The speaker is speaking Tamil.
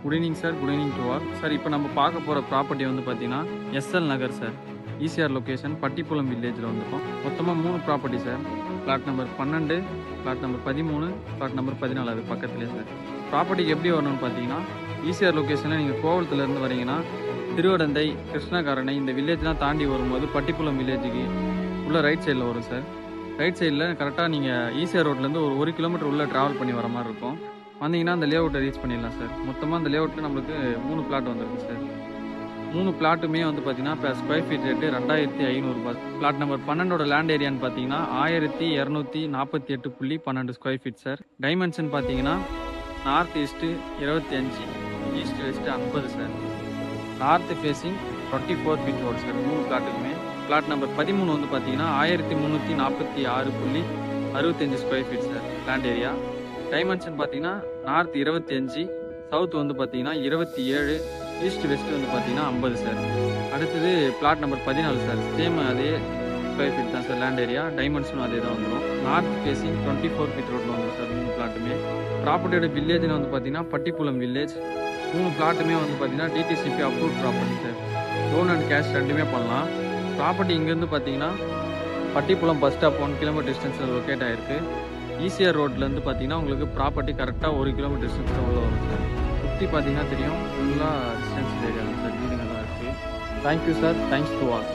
Good evening sir. Good evening to all. Sir இப்போ நம்ம பார்க்க போகிற ப்ராப்பர்ட்டி வந்து பார்த்தீங்கன்னா SL Nagar sir. ECR location Pattipulam வில்லேஜில் வந்துருக்கோம். மொத்தமாக 3 property sir. Plot number 12, plot number 13, plot number 14 அது பக்கத்துலேயே சார். ப்ராப்பர்ட்டிக்கு எப்படி வரணும்னு பார்த்தீங்கன்னா ஈசிஆர் லொக்கேஷனில் நீங்கள் கோவளத்துலேருந்து வரீங்கன்னா திருவடந்தை, கிருஷ்ணகாரணை இந்த வில்லேஜ்லாம் தாண்டி வரும்போது பட்டிப்புலம் வில்லேஜுக்கு உள்ள ரைட் சைடில் வரும் சார். ரைட் சைடில் கரெக்டாக நீங்கள் ஈசிஆர் ரோட்லேருந்து ஒரு 1 கிலோமீட்டர் உள்ளே ட்ராவல் பண்ணி வர மாதிரி இருக்கும். வந்தீங்கன்னா அந்த லே அவுட்டை ரீச் பண்ணிடலாம் சார். மொத்தமாக அந்த லே அவுட்டில் நம்மளுக்கு 3 பிளாட் வந்துருக்கு சார். 3 பிளாட்டுமே வந்து பார்த்தீங்கன்னா இப்போ ஸ்கொயர் ஃபீட் ரேட்டு 2500 ரூபாய். பிளாட் நம்பர் 12ஓட லேண்ட் ஏரியான்னு பார்த்தீங்கன்னா 1248.12 ஸ்கொயர் ஃபீட் சார். டைமென்ஷன் பார்த்தீங்கன்னா north east 25, east west 50 sir. North facing 24 feet road sir 3 பிளாட்டுக்குமே. பிளாட் நம்பர் 13 வந்து பார்த்தீங்கன்னா 1346.65 square feet sir land area. Dimension பார்த்தீங்கன்னா நார்த் 25, சவுத் வந்து பார்த்தீங்கன்னா 27, ஈஸ்ட் வெஸ்ட் வந்து பார்த்தீங்கன்னா 50 சார். அடுத்தது பிளாட் நம்பர் 14 சார். சேம் அதே ஸ்கொயர் ஃபீட் தான் சார் லேண்ட் ஏரியா. டைமென்ஷனும் அதே தான் வந்துடும். நார்த் ஃபேஸிங் 24 ஃபீட் ரோட்டில் வந்துடும் சார் 3 பிளாட்டுமே. ப்ராப்பர்ட்டியோட வில்லேஜ்னு வந்து பார்த்தீங்கன்னா பட்டிப்புலம் வில்லேஜ். 3 பிளாட்டுமே வந்து பார்த்தீங்கன்னா DTCP approve property sir. Loan and cash ரெண்டுமே பண்ணலாம். ப்ராப்பர்ட்டி இங்கேருந்து பார்த்தீங்கன்னா பட்டிப்புலம் பஸ் ஸ்டாப் 1 கிலோமீட்டர் டிஸ்டன்ஸில் லொக்கேட் ஆகிருக்கு. ஈசிஆர் ரோட்லேருந்து பார்த்தீங்கன்னா உங்களுக்கு ப்ராப்பர்ட்டி கரெக்டாக 1 கிலோமீட்டர் டிஸ்டன்ஸில் உள்ள வரும் சார். சுற்றி பார்த்தீங்கன்னா தெரியும் ஃபுல்லாக டிஸ்டன்ஸ் ஏரியா தான் சார். வீடுங்க தான் இருக்குது. Thank you sir. Thanks to all.